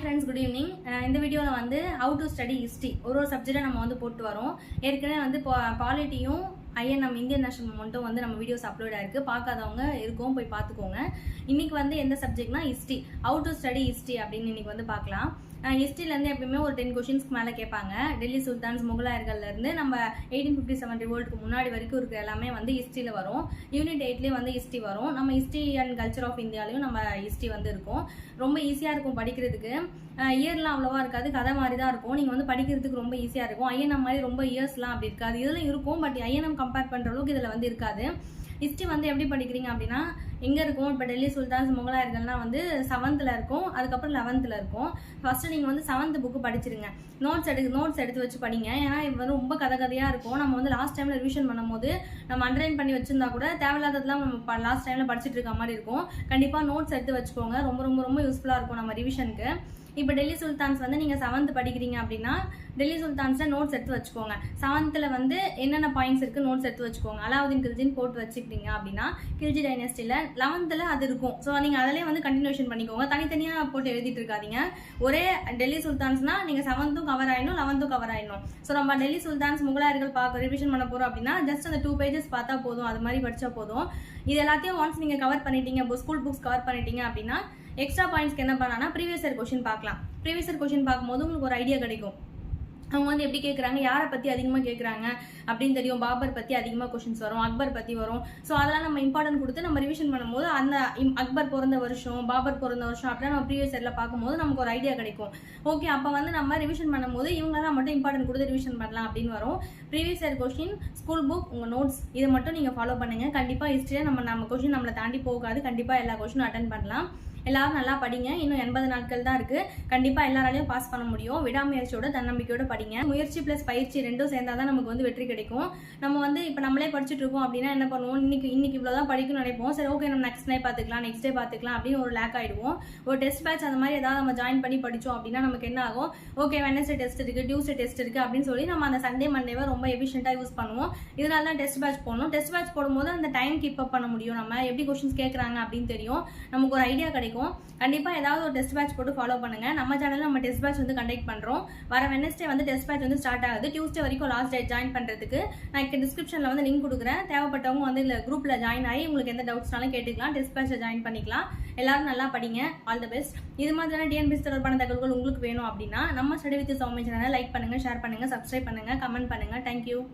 friends, good evening. இந்த வீடியோல வந்து how to study history ஒரு சப்ஜெக்ட்டை நம்ம வந்து போட்டு வரோம். ஏற்கனவே வந்து பாலிட்டியும் INM இந்தியன் நேஷனல் மூவ்மெண்ட்டும் வந்து நம்ம வீடியோஸ் அப்லோட் ஆயிருக்கு. பார்க்காதவங்க இருக்கும் போய் பார்த்துக்கோங்க. இன்னைக்கு வந்து எந்த சப்ஜெக்ட்னா history, how to study history அப்படின்னு இன்னைக்கு வந்து பார்க்கலாம். ஹிஸ்ட்ரியிலேருந்து எப்பயுமே ஒரு 10 கொஷின்ஸ்க்கு மேலே கேட்பாங்க. டெல்லி சுல்தான்ஸ் முகலாயர்கள்லேருந்து நம்ம 1857 ரிவோல்ட்டுக்கு முன்னாடி வரைக்கும் இருக்கிற எல்லாமே வந்து ஹிஸ்ட்ரியில் வரும். யூனிட் 8லேயே வந்து ஹிஸ்ட்ரி வரும். நம்ம ஹிஸ்ட்ரி அண்ட் கல்ச்சர் ஆஃப் இந்தியாலையும் நம்ம ஹிஸ்ட்ரி வந்து இருக்கும். ரொம்ப ஈஸியாக இருக்கும் படிக்கிறதுக்கு. இயர்லாம் அவ்வளோவா இருக்காது, கதை மாதிரி தான் இருக்கும். நீங்கள் வந்து படிக்கிறதுக்கு ரொம்ப ஈஸியாக இருக்கும். INM மாதிரி ரொம்ப இயர்ஸ்லாம் அப்படி இருக்காது. இதில் இருக்கும், பட் INM கம்பேர் பண்ணுற அளவுக்கு இதில் வந்து இருக்காது. ஹிஸ்ட்ரி வந்து எப்படி படிக்கிறீங்க அப்படின்னா, எங்கே இருக்கும், இப்போ டெல்லி சுல்தான்ஸ் முகலாயர்கள்லாம் வந்து 7th இருக்கும், அதுக்கப்புறம் 11th இருக்கும். ஃபர்ஸ்ட் நீங்கள் வந்து 7th புக்கு படிச்சிருங்க. நோட்ஸ் எடுத்து வச்சு படிங்க. ஏன்னா இது வந்து ரொம்ப கதையாக இருக்கும். நம்ம வந்து லாஸ்ட் டைமில் ரிவிஷன் பண்ணும்போது நம்ம அண்டர்லைன் பண்ணி வச்சிருந்தா கூட தேவையில்லாததெல்லாம் நம்ம லாஸ்ட் டைமில் படிச்சுட்டு இருக்க மாதிரி இருக்கும். கண்டிப்பாக நோட்ஸ் எடுத்து வச்சுக்கோங்க. ரொம்ப ரொம்ப ரொம்ப யூஸ்ஃபுல்லாக இருக்கும் நம்ம ரிவிஷனுக்கு. இப்போ டெல்லி சுல்தான்ஸ் வந்து நீங்கள் 7th படிக்கிறீங்க அப்படின்னா டெல்லி சுல்தான்ஸில் நோட்ஸ் எடுத்து வச்சுக்கோங்க. 7th வந்து என்னென்ன பாயிண்ட்ஸ் இருக்குது நோட்ஸ் எடுத்து வச்சுக்கோங்க. அலாவுதீன் கில்ஜின்னு போட்டு வச்சுக்கிட்டீங்க அப்படின்னா கில்ஜி டைனஸ்டியில் 11th அது இருக்கும். ஸோ நீங்கள் அதிலே வந்து கண்டினியூஷன் பண்ணிக்கோங்க. தனித்தனியாக போட்டு எழுதிட்டு இருக்காதீங்க. ஒரே டெல்லி சுல்தான்ஸ்னால் நீங்கள் 7th கவர் ஆகிடணும், 11th கவர் ஆகிடணும். ஸோ நம்ம டெல்லி சுல்தான்ஸ் முகலாயர்கள் ரிவிஷன் பண்ண போகிறோம் அப்படின்னா ஜஸ்ட் அந்த 2 pages பார்த்தா போதும். அது மாதிரி படித்தா போதும். இது எல்லாத்தையும் ஒன்ஸ் நீங்கள் கவர் பண்ணிட்டீங்க, ஸ்கூல் புக்ஸ் கவர் பண்ணிட்டீங்க அப்படின்னா எக்ஸ்ட்ரா பாயிண்ட்ஸ்க்கு என்ன பண்ணலாம்னா ப்ரீவியஸ் இயர் கொஸ்டின் பார்க்கலாம். ப்ரீவியஸ் இயர் கொஸ்டின் பார்க்கும்போது உங்களுக்கு ஒரு ஐடியா கிடைக்கும். அவங்க வந்து எப்படி கேட்குறாங்க, யாரை பற்றி அதிகமாக கேட்குறாங்க அப்படின்னு தெரியும். பாபர் பற்றி அதிகமாக கொஷின்ஸ் வரும், அக்பர் பற்றி வரும். ஸோ அதெல்லாம் நம்ம இம்பார்ட்டன்ட் கொடுத்து நம்ம ரிவிஷன் பண்ணும்போது அந்த அக்பர் பிறந்த வருஷம், பாபர் பிறந்த வருஷம் அப்படிலாம் நம்ம ப்ரீவியஸ் இயரில் பார்க்கும்போது நமக்கு ஒரு ஐடியா கிடைக்கும். ஓகே, அப்போ வந்து நம்ம ரிவிஷன் பண்ணும்போது இவங்கெல்லாம் மட்டும் இம்பார்ட்டன்ட் கொடுத்து ரிவிஷன் பண்ணலாம் அப்படின்னு வரும். Previous year question, school book, உங்கள் நோட்ஸ் இதை மட்டும் நீங்கள் ஃபாலோ பண்ணுங்கள். கண்டிப்பாக ஹிஸ்ட்ரியில் நம்ம கொஸ்டின் நம்மளை தாண்டி போகாது. கண்டிப்பாக எல்லா கொஸ்டினும் அட்டன் பண்ணலாம். எல்லாரும் நல்லா படிங்க. இன்னும் 80 நாட்கள் தான் இருக்கு. கண்டிப்பா எல்லாராலையும் பாஸ் பண்ண முடியும். விடாமுயற்சியோட தன்னம்பிக்கையோட படிங்க. முயற்சி பிளஸ் பயிற்சி ரெண்டும் சேர்ந்தாதான் நமக்கு வந்து வெற்றி கிடைக்கும். நம்ம வந்து இப்ப நம்மளே படிச்சுட்டு இருக்கோம் அப்படின்னா என்ன பண்ணுவோம், இன்னைக்கு இவ்வளவுதான் படிக்கணும்னு நினைப்போம். சரி, ஓகே, நம்ம நெக்ஸ்ட் டே பார்த்துக்கலாம் அப்படின்னு ஒரு லேக் ஆயிடுவோம். ஒரு டெஸ்ட் பேட்ச் அந்த மாதிரி ஏதாவது நம்ம ஜாயின் பண்ணி படிச்சோம் அப்படின்னா நமக்கு என்ன ஆகும், ஓகே வெட்னஸ்டே டெஸ்ட் இருக்கு, டியூஸ்டே டெஸ்ட் இருக்கு அப்படின்னு சொல்லி நம்ம அந்த சண்டே மண்டேவை ரொம்ப எஃபிஷியண்டா யூஸ் பண்ணுவோம். இதனால தான் டெஸ்ட் பேட்ச் போடணும். டெஸ்ட் பேட்ச் போடும்போது அந்த டைம் கீப் அப் பண்ண முடியும். நம்ம எப்படி கொஸ்டின்ஸ் கேட்கறாங்க அப்படின்னு தெரியும். நமக்கு ஒரு ஐடியா கிடைக்கும். கண்டிப்பா ஏதாவது ஒரு டெஸ்ட் பேட்ச் போட்டு ஃபாலோ பண்ணுங்க. நம்ம சேனல்ல நம்ம டெஸ்ட் பேட்ச் வந்து கண்டக்ட் பண்றோம். வர வெட்னஸ்டே வந்து டெஸ்ட் பேட்ச் வந்து ஸ்டார்ட் ஆகுது. டியூஸ்டே வரைக்கும் லாஸ்ட் டேட் ஜாயின் பண்றதுக்கு நான் டிஸ்கிரிப்ஷன்ல வந்து லிங்க் கொடுக்குறேன். தேவைப்பட்டவங்க வந்து இந்த குரூப்ல ஜாயின் ஆகி உங்களுக்கு எந்த டவுட்ஸ்னாலும் கேட்டுக்கலாம். டெஸ்ட் பேட்ச்ல ஜாயின் பண்ணிக்கலாம். எல்லாரும் நல்லா படிங்க. All the best. இது மாதிரியான டிஎன்பிஎஸ்சி தொடர்பான தகவல்கள் உங்களுக்கு வேணும் அப்படின்னா நம்ம ஸ்டடி வித் சௌமியா சேனலை லைக் பண்ணுங்க, ஷேர் பண்ணுங்க, சப்ஸ்கிரைப் பண்ணுங்க, கமெண்ட் பண்ணுங்க. தேங்க்யூ.